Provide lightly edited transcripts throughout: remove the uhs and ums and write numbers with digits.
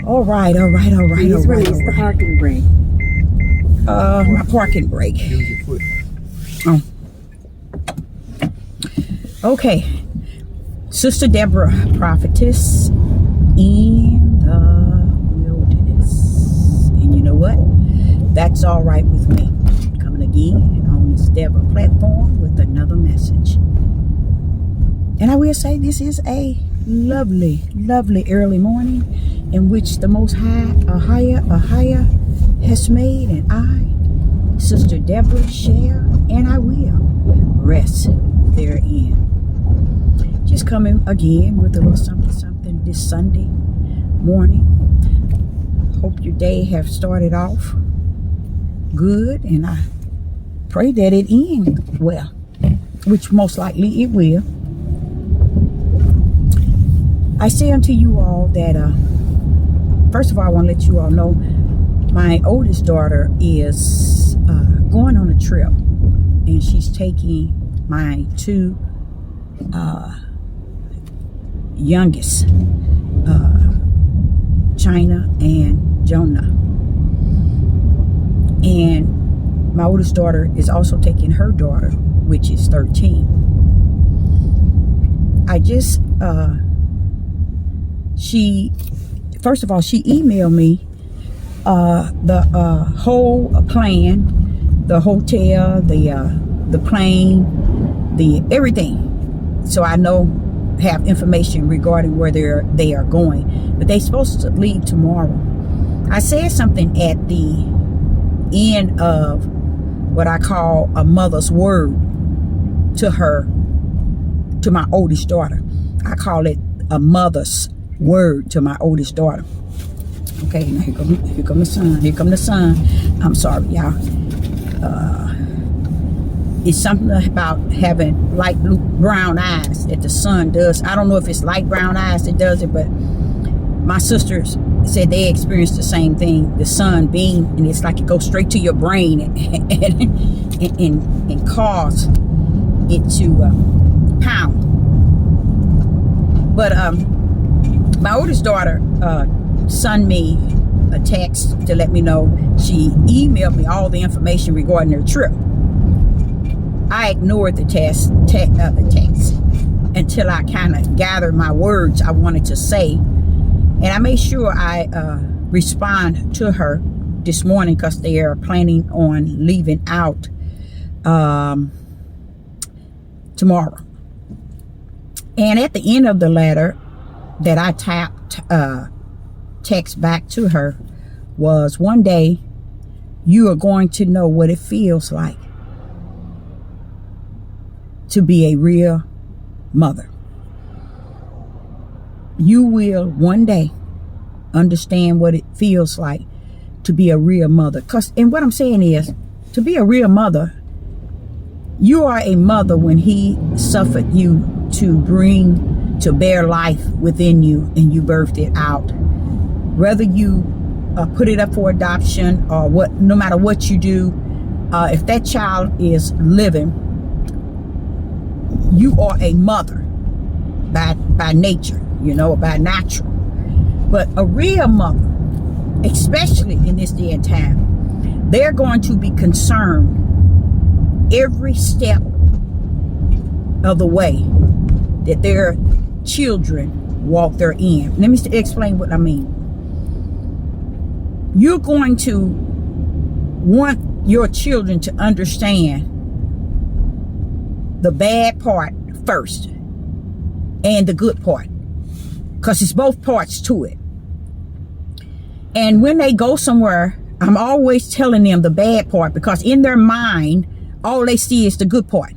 All right. Please release the parking brake. My parking brake. Use your foot. Oh. Okay. Sister Deborah, prophetess in the wilderness. And you know what? That's all right with me. Coming again on this Deborah platform with another message. And I will say this is a lovely, lovely early morning in which the Most High, a higher has made, and I, Sister Deborah, share, and I will rest therein. Just coming again with a little something this Sunday morning. Hope your day have started off good, and I pray that it ends well, which most likely it will. I say unto you all that, first of all, I want to let you all know my oldest daughter is going on a trip, and she's taking my two youngest, China and Jonah. And my oldest daughter is also taking her daughter, which is 13. I just, first of all, she emailed me the whole plan, the hotel, the plane, the everything. So I have information regarding where they are going. But they're supposed to leave tomorrow. I said something at the end of what I call a mother's word to her, to my oldest daughter. I call it a mother's word to my oldest daughter. Okay, now here come the sun. Here come the sun. I'm sorry, y'all. It's something about having light blue brown eyes that the sun does. I don't know if it's light brown eyes that does it, but my sisters said they experienced the same thing. The sun beam, and it's like it goes straight to your brain and cause it to pound. But my oldest daughter sent me a text to let me know. She emailed me all the information regarding her trip. I ignored the text until I kind of gathered my words I wanted to say, and I made sure I respond to her this morning because they are planning on leaving out tomorrow. And at the end of the letter that I text back to her was, one day you are going to know what it feels like to be a real mother. You will one day understand what it feels like to be a real mother. And what I'm saying is, to be a real mother, you are a mother when he suffered you to bear life within you, and you birthed it out. Whether you put it up for adoption or what, no matter what you do, if that child is living, you are a mother by nature, by natural. But a real mother, especially in this day and time, they're going to be concerned every step of the way that their children walk therein. Let me explain what I mean. You're going to want your children to understand the bad part first and the good part, because it's both parts to it. And when they go somewhere, I'm always telling them the bad part, because in their mind all they see is the good part.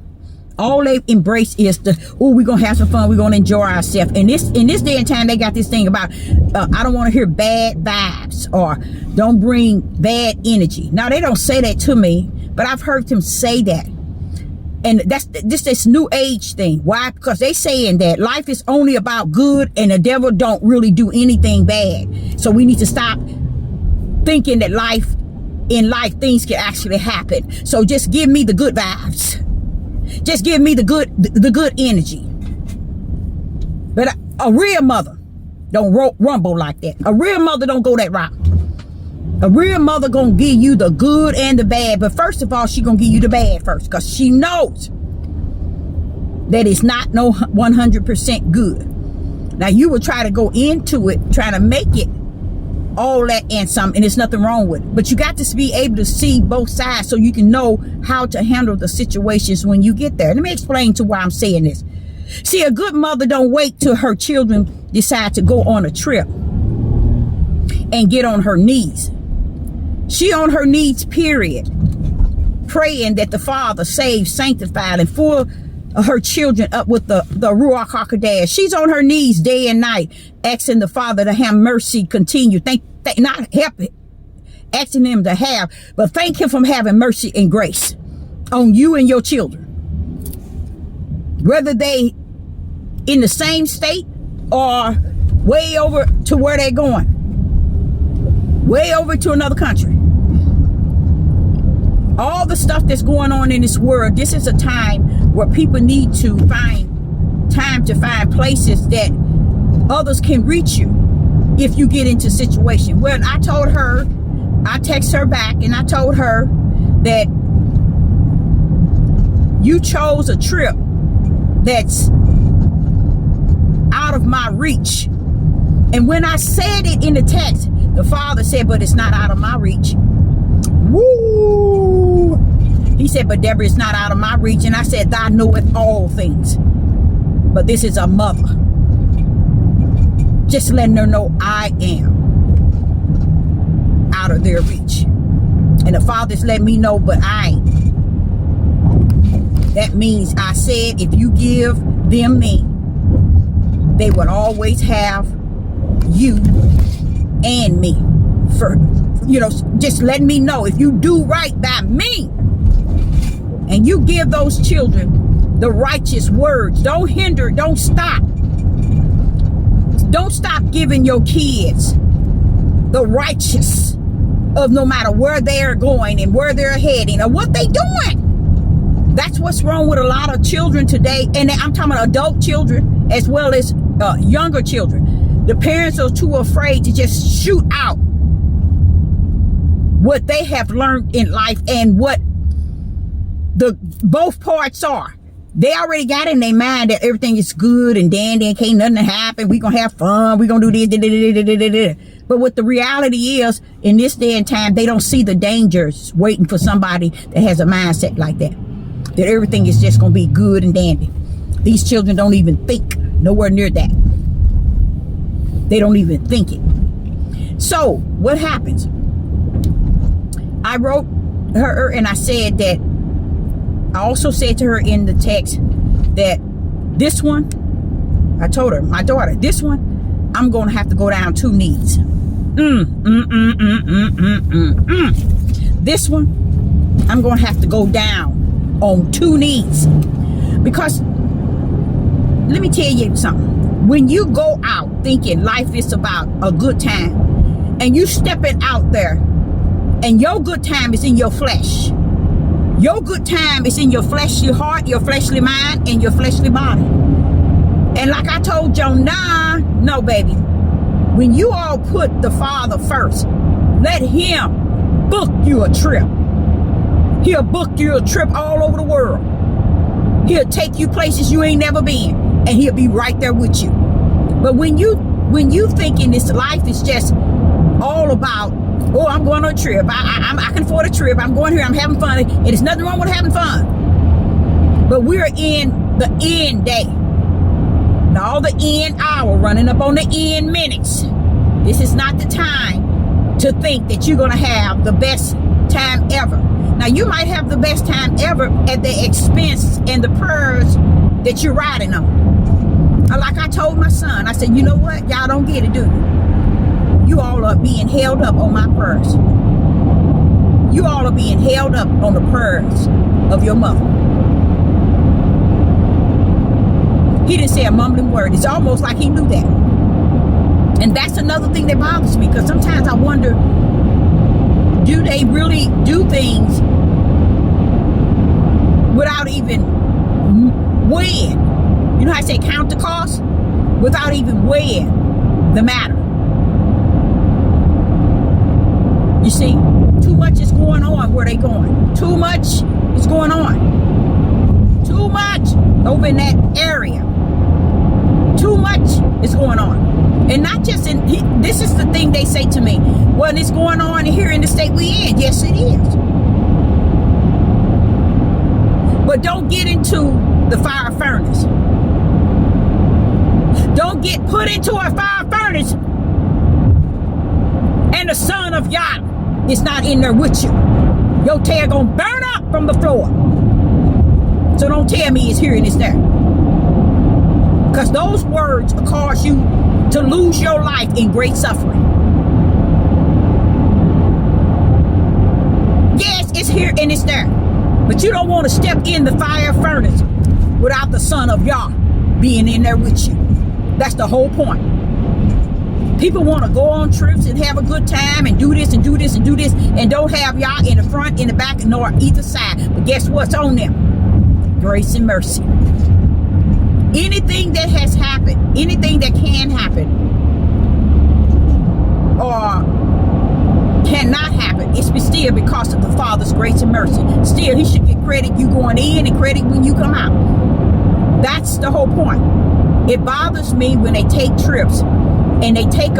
All they embrace is we're gonna have some fun, we're gonna enjoy ourselves. And in this day and time, they got this thing about I don't want to hear bad vibes, or don't bring bad energy. Now, they don't say that to me, but I've heard them say that. And that's this new age thing. Why? Because they saying that life is only about good and the devil don't really do anything bad. So we need to stop thinking that in life things can actually happen. So just give me the good vibes. Just give me the good energy. But a real mother don't rumble like that. A real mother don't go that route. A real mother gonna give you the good and the bad, but first of all, she gonna give you the bad first, because she knows that it's not no 100% good. Now you will try to go into it trying to make it all that and some, and there's nothing wrong with it. But you got to be able to see both sides so you can know how to handle the situations when you get there. Let me explain to why I'm saying this. See, a good mother don't wait till her children decide to go on a trip and get on her knees. She on her knees, period, praying that the Father saves, sanctified, and fill her children up with the Ruach HaKodesh. She's on her knees day and night, asking the Father to have mercy, continue. Not help it, asking him to have, but thank him for having mercy and grace on you and your children. Whether they in the same state or way over to where they're going, way over to another country. All the stuff that's going on in this world, this is a time where people need to find time to find places that others can reach you if you get into a situation. Well, I told her, I text her back and I told her that you chose a trip that's out of my reach. And when I said it in the text, the Father said, but it's not out of my reach. Woo! He said, but Deborah, it's not out of my reach. And I said, thou knoweth all things. But this is a mother. Just letting her know I am out of their reach. And the Father's let me know, but I ain't. That means I said, if you give them me, they would always have you and me. For, just letting me know, if you do right by me and you give those children the righteous words, don't hinder, don't stop giving your kids the righteous of no matter where they're going and where they're heading or what they doing. That's what's wrong with a lot of children today. And I'm talking about adult children as well as younger children. The parents are too afraid to just shoot out what they have learned in life and what the both parts are. They already got in their mind that everything is good and dandy and can't nothing happen. We gonna have fun. We gonna do this. But what the reality is, in this day and time, they don't see the dangers waiting for somebody that has a mindset like that. That everything is just gonna be good and dandy. These children don't even think nowhere near that. They don't even think it. So what happens? I wrote her and I said that, I also said to her in the text that this one, I told her, my daughter, this one, I'm going to have to go down 2 knees. This one, I'm going to have to go down on 2 knees. Because, let me tell you something. When you go out thinking life is about a good time, and you stepping out there, and your good time is in your flesh. Your good time is in your fleshly heart, your fleshly mind, and your fleshly body. And like I told Jonah, no, baby. When you all put the Father first, let him book you a trip. He'll book you a trip all over the world. He'll take you places you ain't never been, and he'll be right there with you. But when you thinking this life is just all about, oh, I'm going on a trip. I can afford a trip. I'm going here. I'm having fun. And there's nothing wrong with having fun. But we're in the end day. Now, all the end hour running up on the end minutes. This is not the time to think that you're going to have the best time ever. Now, you might have the best time ever at the expense and the prayers that you're riding on. Like I told my son, I said, you know what? Y'all don't get it, do you? You all are being held up on my prayers. You all are being held up on the prayers of your mother. He didn't say a mumbling word. It's almost like he knew that. And that's another thing that bothers me, because sometimes I wonder, do they really do things without even weighing? You know how I say count the cost? Without even weighing the matter. You see, too much is going on where they going. Too much is going on. Too much over in that area. Too much is going on. And not just in, this is the thing they say to me, well, it's going on here in the state we in. Yes, it is. But don't get into the fire furnace. Don't get put into a fire furnace and the son of Yah is not in there with you. Your tail gonna burn up from the floor. So don't tell me it's here and it's there. Because those words will cause you to lose your life in great suffering. Yes, it's here and it's there. But you don't want to step in the fire furnace without the son of Yah being in there with you. That's the whole point. People want to go on trips and have a good time and do this and do this and do this and don't have Yah in the front, in the back, nor either side. But guess what's on them? Grace and mercy. Anything that has happened, anything that can happen or cannot happen, it's still because of the Father's grace and mercy. Still, he should get credit you going in and credit when you come out. That's the whole point. It bothers me when they take trips and they take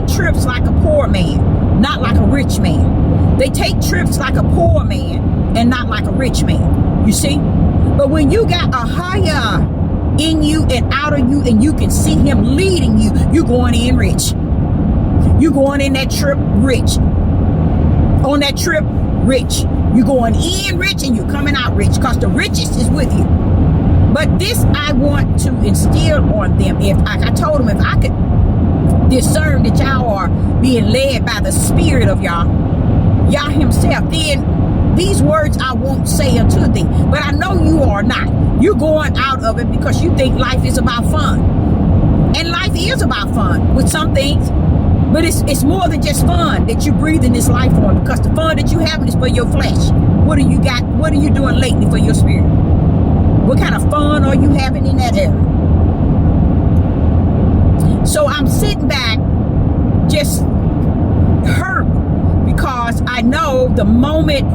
trips like a poor man, not like a rich man. They take trips like a poor man and not like a rich man. You see? But when you got a higher in you and out of you and you can see him leading you, you're going in rich. You're going in that trip rich. On that trip rich. You're going in rich and you're coming out rich because the richest is with you. But this I want to instill on them. If I told them if I could discern that y'all are being led by the Spirit of Yah himself, then these words I won't say unto thee. But I know you are not. You're going out of it because you think life is about fun. And life is about fun with some things. But it's more than just fun that you breathe in this life on, because the fun that you having is for your flesh. What do you got? What are you doing lately for your spirit? What kind of fun are you having in that area? So I'm sitting back just hurt because I know the moment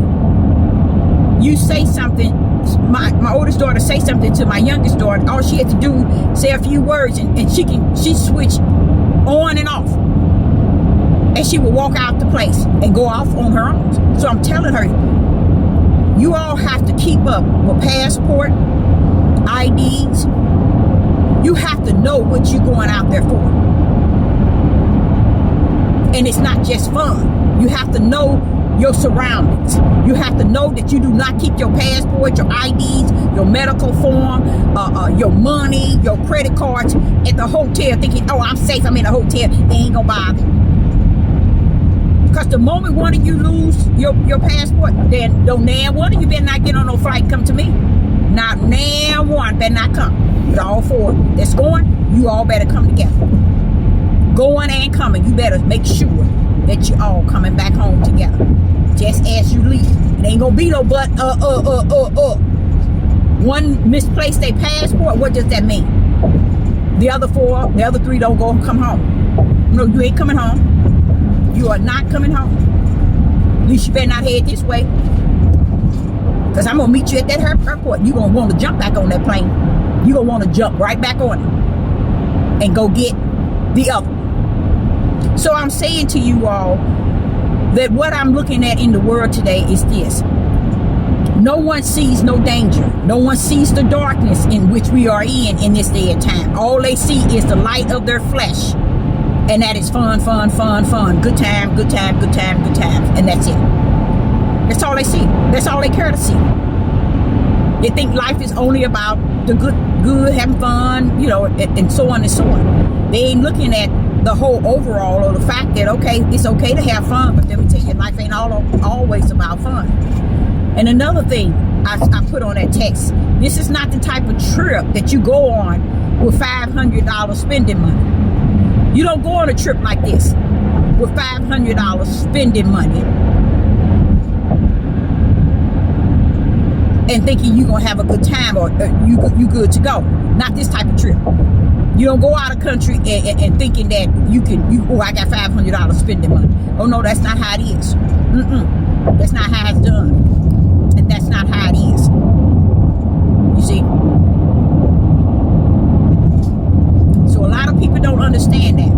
you say something, my oldest daughter say something to my youngest daughter, all she had to do say a few words and she switched on and off. And she would walk out the place and go off on her own. So I'm telling her, you all have to keep up with passport, IDs. You have to know what you're going out there for. And it's not just fun. You have to know your surroundings. You have to know that you do not keep your passport, your IDs, your medical form, your money, your credit cards at the hotel thinking, oh, I'm safe, I'm in a hotel. They ain't gonna bother. Because the moment one of you lose your passport, then don't now one of you better not get on no flight and come to me. Not now one better not come. But all four that's going, you all better come together. Going and coming, you better make sure that you all coming back home together. Just as you leave. It ain't gonna be no but one misplaced their passport. What does that mean? The other three don't go come home. No, you ain't coming home. You are not coming home. At least you better not head this way. Because I'm going to meet you at that airport. You're going to want to jump back on that plane. You're going to want to jump right back on it. And go get the other one. So I'm saying to you all that what I'm looking at in the world today is this. No one sees no danger. No one sees the darkness in which we are in this day and time. All they see is the light of their flesh. And that is fun, fun, fun, fun. Good time, good time, good time, good time. And that's it. That's all they see. That's all they care to see. They think life is only about the good, having fun, you know, and so on and so on. They ain't looking at the whole overall or the fact that, okay, it's okay to have fun, but let me tell you, life ain't always about fun. And another thing I put on that text, this is not the type of trip that you go on with $500 spending money. You don't go on a trip like this with $500 spending money and thinking you're going to have a good time or you good to go. Not this type of trip. You don't go out of country and thinking that I got $500 spending money. Oh no, that's not how it is. That's not how it's done. And that's not how it is. You see? So a lot of people don't understand that.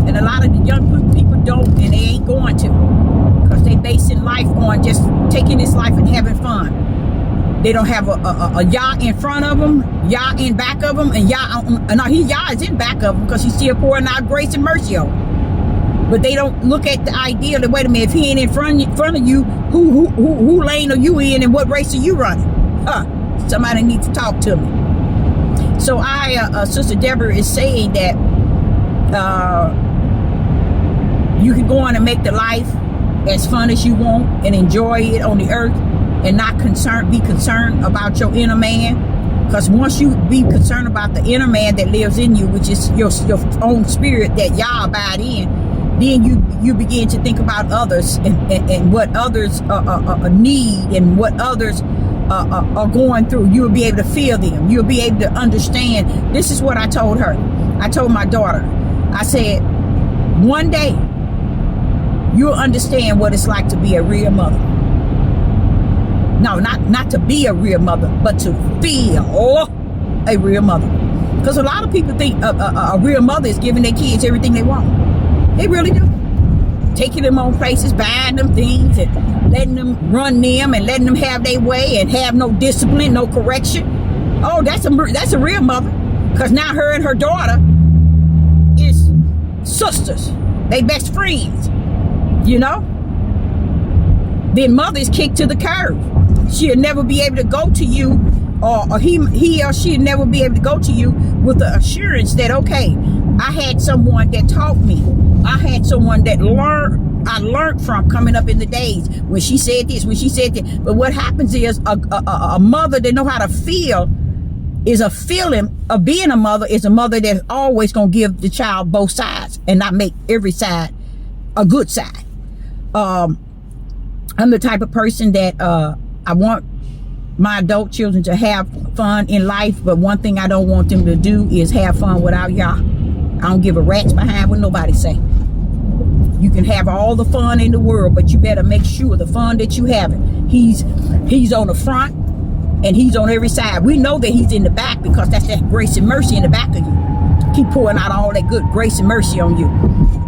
And a lot of the young people don't, and they ain't going to. Because they basing life on just taking this life and having fun. They don't have a Yah in front of them, Yah in back of them, and Yah is in back of them because he's still pouring out grace and mercy on them. But they don't look at the idea that, wait a minute, if he ain't in front of you, who lane are you in and what race are you running? Somebody needs to talk to me. So Sister Deborah is saying that you can go on and make the life as fun as you want and enjoy it on the earth and not be concerned about your inner man. Because once you be concerned about the inner man that lives in you, which is your own spirit that y'all abide in, then you begin to think about others and what others need and what others are going through. You'll be able to feel them. You'll be able to understand. This is what I told her. I told my daughter, I said, one day you'll understand what it's like to be a real mother. No, not to be a real mother, but to feel a real mother. Because a lot of people think a real mother is giving their kids everything they want. They really do. Taking them on places, buying them things, and letting them run them, and letting them have their way, and have no discipline, no correction. Oh, that's a real mother. Because now her and her daughter is sisters. They best friends. You know? Then mother is kicked to the curb. She'll never be able to go to you, or he or she'll never be able to go to you with the assurance that, okay, I had someone that taught me. I had someone that I learned from coming up in the days when she said this, when she said that. But what happens is a mother that know how to feel is a feeling of being a mother is a mother that's always going to give the child both sides and not make every side a good side. I'm the type of person that I want my adult children to have fun in life, but one thing I don't want them to do is have fun without y'all. I don't give a rat's behind what nobody say. You can have all the fun in the world, but you better make sure the fun that you having, he's on the front and he's on every side. We know that he's in the back because that's that grace and mercy in the back of you. Keep pouring out all that good grace and mercy on you.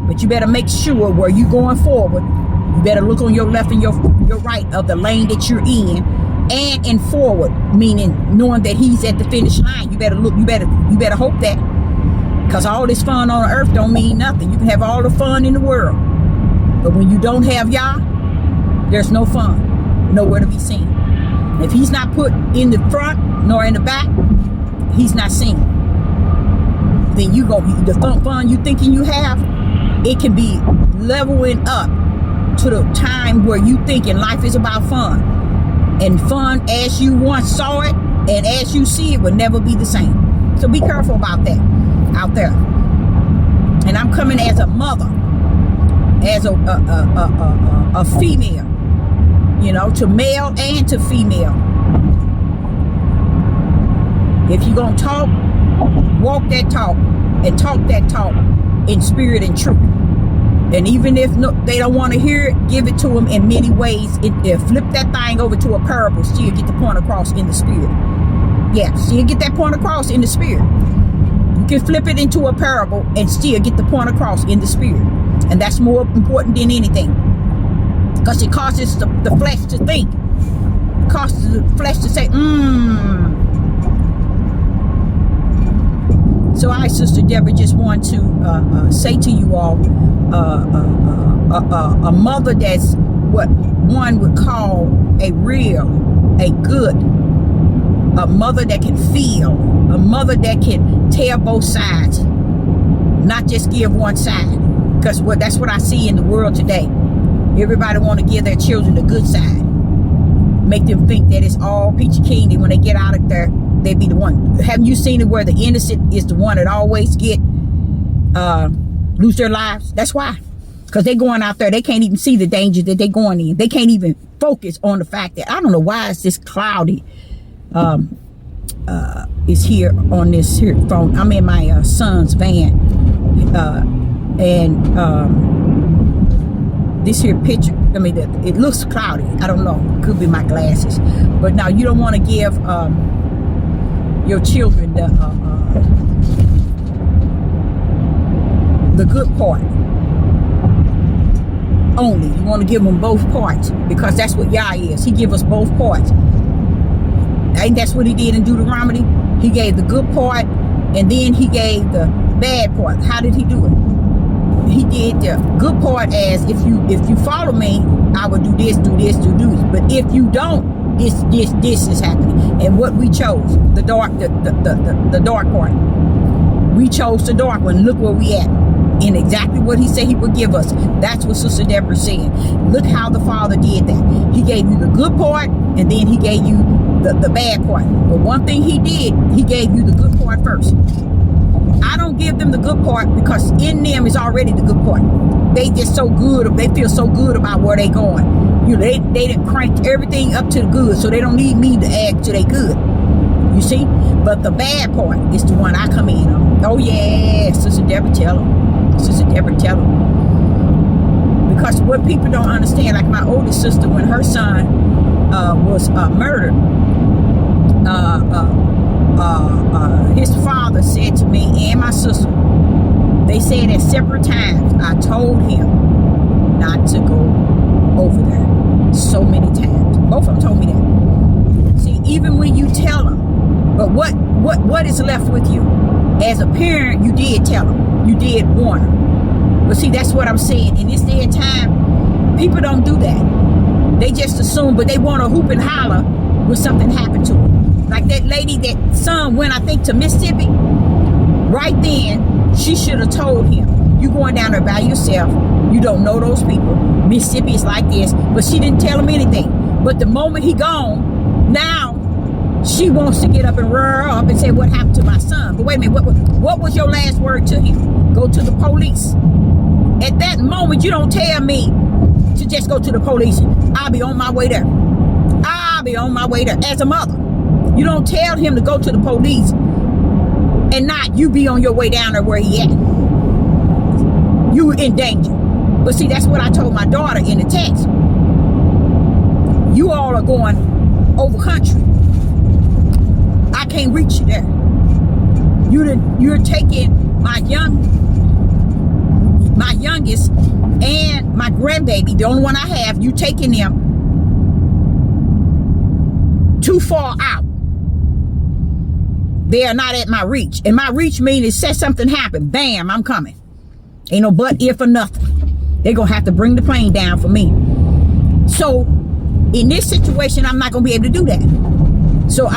But you better make sure where you going forward, you better look on your left and your right of the lane that you're in, and in forward, meaning knowing that he's at the finish line. You better look, you better hope that. Because all this fun on earth don't mean nothing. You can have all the fun in the world, but when you don't have Yah, there's no fun, nowhere to be seen. If he's not put in the front nor in the back, he's not seen. Then the fun you thinking you have, it can be leveling up to the time where you thinking life is about fun, and fun as you once saw it and as you see it will never be the same. So be careful about that out there. And I'm coming as a mother, as a female, you know, to male and to female. If you're gonna talk, walk that talk and talk that talk in spirit and truth. And even if they don't want to hear it, give it to them in many ways. Flip that thing over to a parable, still get the point across in the spirit. Yeah, still get that point across in the spirit. You can flip it into a parable and still get the point across in the spirit. And that's more important than anything. Because it causes the flesh to think. It causes the flesh to say, So I, Sister Deborah, just want to say to you all, a mother that's what one would call a good, a mother that can feel, a mother that can tell both sides, not just give one side. Because that's what I see in the world today. Everybody want to give their children the good side, make them think that it's all peachy keen. And when they get out of there, they be the one. Haven't you seen it where the innocent is the one that always lose their lives? That's why. Because they going out there, they can't even see the danger that they going in. They can't even focus on the fact that, I don't know why it's this cloudy is here on this here phone. I'm in my son's van, and this here picture, I mean, it looks cloudy. I don't know, could be my glasses. But now you don't want to give your children the good part only. You want to give them both parts, because that's what Yah is. He give us both parts. And that's what he did in Deuteronomy. He gave the good part, and then he gave the bad part. How did he do it? He did the good part as, if you follow me, I will do this, do this, do this. But if you don't, this is happening. And what we chose, the dark part. We chose the dark one. Look where we at. In exactly what he said he would give us. That's what Sister Deborah said. Look how the Father did that. He gave you the good part, and then he gave you the bad part. But one thing he did, he gave you the good part first. I don't give them the good part, because in them is already the good part. They just so good, they feel so good about where they going. You know, they done cranked everything up to the good, so they don't need me to add to their good. You see? But the bad part is the one I come in on. Oh yeah, Sister Deborah, tell them. Sister Deborah, tell them. Because what people don't understand, like my oldest sister, when her son was murdered, his father said to me and my sister, they said at separate times, I told him not to go over there. So many times. Both of them told me that. See, even when you tell them, but what is left with you? As a parent, you did tell them. You did warn them. But see, that's what I'm saying. In this day and time, people don't do that. They just assume, but they want to hoop and holler when something happened to them. Like that lady, that son went, I think, to Mississippi. Right then, she should have told him, you going down there by yourself. You don't know those people. Mississippi is like this. But she didn't tell him anything. But the moment he gone, now she wants to get up and roar up and say, what happened to my son? But wait a minute, what was your last word to him? Go to the police. At that moment, you don't tell me to just go to the police. I'll be on my way there. I'll be on my way there. As a mother, you don't tell him to go to the police and not you be on your way down there where he at. You in danger. But see, that's what I told my daughter in the text. You all are going over country. I can't reach you there. You're taking my youngest and my grandbaby, the only one I have, you taking them too far out. They are not at my reach. And my reach means it says something happened. Bam, I'm coming. Ain't no but, if, or nothing. They're going to have to bring the plane down for me. So in this situation, I'm not going to be able to do that. So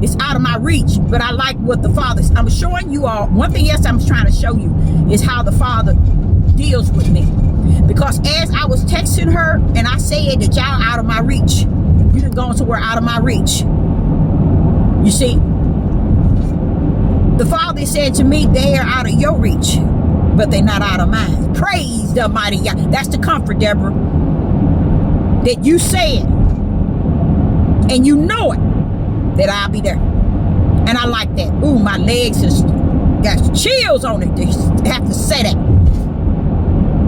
it's out of my reach. But I like what the Father, I'm showing you all. One thing else I'm trying to show you is how the Father deals with me. Because as I was texting her and I said that y'all out of my reach, you done gone somewhere out of my reach. You see, the Father said to me, they are out of your reach, but they're not out of mine. Praise the mighty Yah. That's the comfort, Deborah, that you said. And you know it, that I'll be there. And I like that. Ooh, my legs just got chills on it. They have to say that.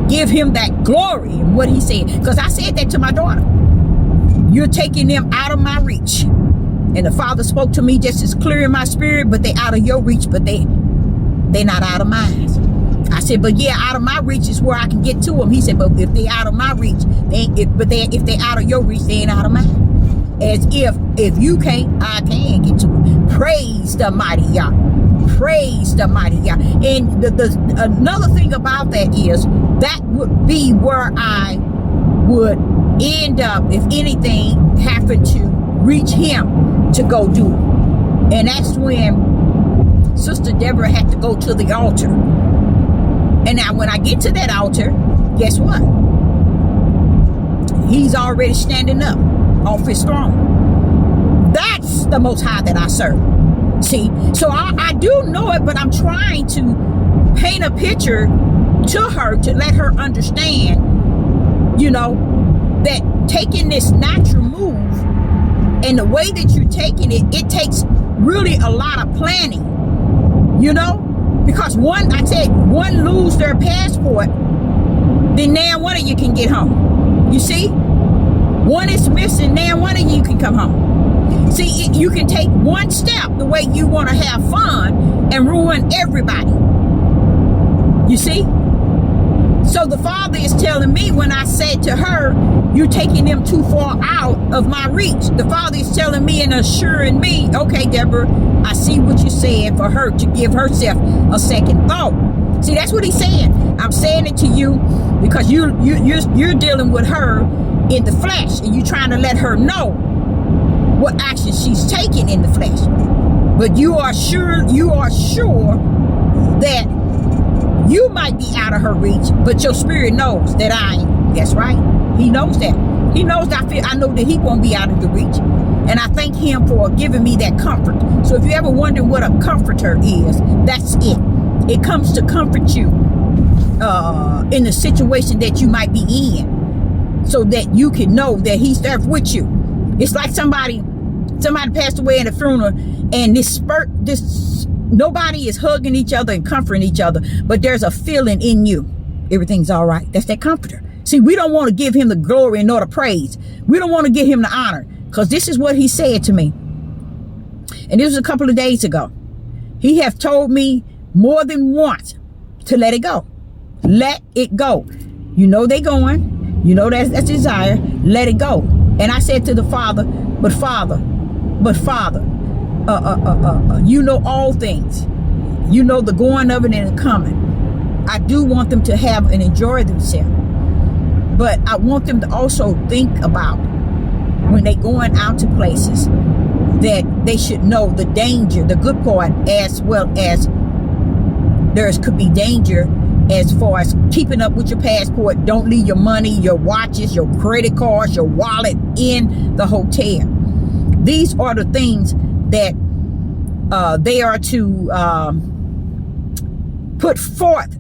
Give him that glory in what he said. Because I said that to my daughter. You're taking them out of my reach. And the Father spoke to me just as clear in my spirit, but they out of your reach, but they not out of mine. I said, but yeah, out of my reach is where I can get to them. He said, but if they out of my reach, if they out of your reach, they ain't out of mine. As if you can't, I can get to it. Praise the mighty Yah. Praise the mighty Yah. And another thing about that is, that would be where I would end up if anything happened to reach him to go do it. And that's when Sister Deborah had to go to the altar. And now when I get to that altar, guess what? He's already standing up off his throne. That's the Most High that I serve. See, so I do know it, but I'm trying to paint a picture to her to let her understand, you know, that taking this natural move And the way that you're taking it, it takes really a lot of planning, you know, because one lose their passport, then now one of you can get home. You see, one is missing, now one of you can come home. See, you can take one step the way you want to have fun and ruin everybody. You see? So the Father is telling me, when I said to her, you're taking them too far out of my reach. The Father is telling me and assuring me, okay, Deborah, I see what you're saying, for her to give herself a second thought. See, that's what he's saying. I'm saying it to you because you're dealing with her in the flesh, and you're trying to let her know what action she's taking in the flesh. But you are sure that you might be out of her reach, but your spirit knows that I am. That's right. He knows that. He knows that I know that he won't be out of the reach. And I thank him for giving me that comfort. So if you ever wonder what a comforter is, that's it. It comes to comfort you in the situation that you might be in, so that you can know that he's there with you. It's like somebody passed away in a funeral, and nobody is hugging each other and comforting each other, but there's a feeling in you. Everything's all right. That's that comforter. See, we don't want to give him the glory nor the praise. We don't want to give him the honor, because this is what he said to me. And this was a couple of days ago. He have told me more than once to let it go. Let it go. You know they going. You know that's desire. Let it go. And I said to the Father, but Father, you know all things. You know the going of it and the coming. I do want them to have and enjoy themselves. But I want them to also think about, when they going out to places, that they should know the danger, the good part, as well as could be danger as far as keeping up with your passport. Don't leave your money, your watches, your credit cards, your wallet in the hotel. These are the things that they are to put forth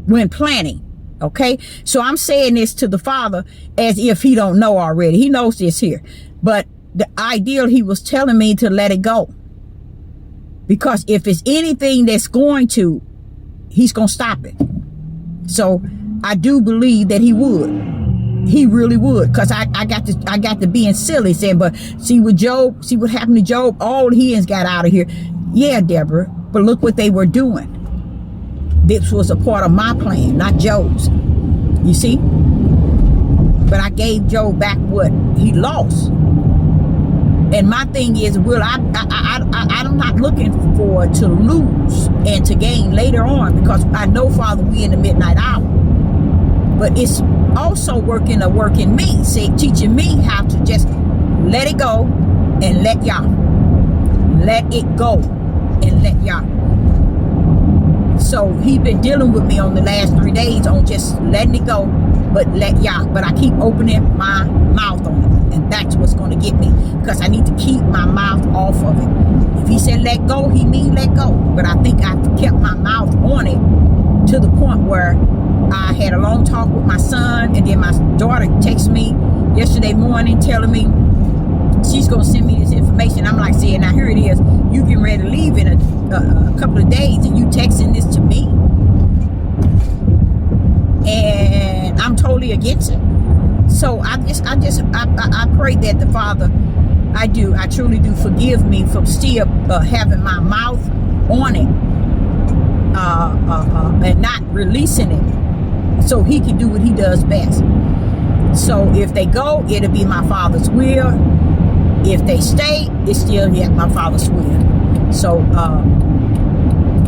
when planning. Okay, so I'm saying this to the Father as if he don't know already. He knows this here, but the ideal, he was telling me to let it go, because if it's anything that's going to, he's gonna stop it. So I do believe that he would. He really would, because I got to being silly saying, but see what happened to Job. All he has got out of here. Yeah, Deborah, but look what they were doing. This was a part of my plan, not Job's. You see? But I gave Job back what he lost. And my thing is, I'm not looking for to lose and to gain later on, because I know, Father, we in the midnight hour. But it's also working a work in me, teaching me how to just let it go and let y'all. Let it go and let y'all. So he been dealing with me on the last 3 days on just letting it go, but let y'all. But I keep opening my mouth on it. And that's what's going to get me, because I need to keep my mouth off of it. If he said let go, he mean let go. But I think I've kept my mouth on it to the point where I had a long talk with my son, and then my daughter texted me yesterday morning telling me she's going to send me this information. I'm like, saying, now here it is. You getting ready to leave in a couple of days, and you texting this to me? And I'm totally against it. So I pray that the Father, I truly do forgive me for still having my mouth on it and not releasing it, so he can do what he does best. So if they go, it'll be my Father's will. If they stay, it's still yet my Father's will. So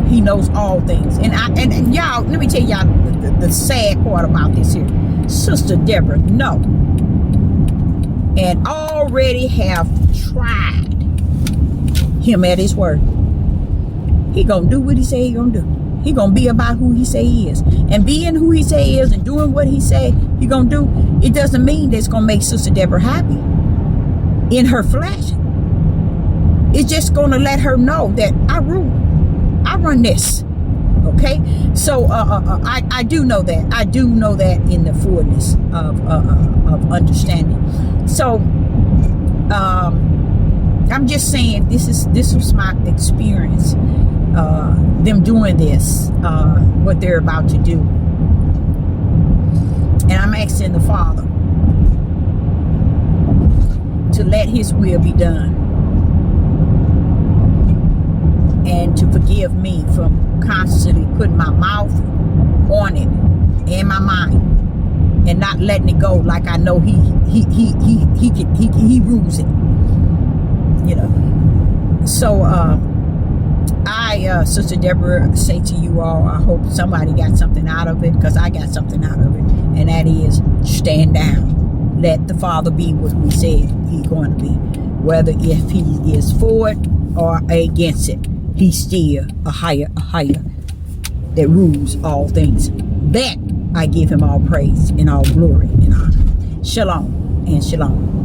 he knows all things. And y'all, let me tell y'all the sad part about this here. Sister Deborah, no, and already have tried him at his word. He gonna do what he say he gonna do. He gonna be about who he say he is, and being who he say he is and doing what he say he gonna do. It doesn't mean that it's gonna make Sister Deborah happy in her flesh. It's just gonna let her know that I rule, I run this. Okay, so I do know that. I do know that in the fullness of understanding. So I'm just saying this was my experience. Them doing this, what they're about to do. And I'm asking the Father to let his will be done. And to forgive me from constantly putting my mouth on it and my mind and not letting it go like I know he rules it. You know. So Sister Deborah, say to you all, I hope somebody got something out of it, because I got something out of it, and that is stand down. Let the Father be what we said he's going to be. Whether if he is for it or against it, he's still a higher that rules all things. That I give him all praise and all glory and honor. Shalom and shalom.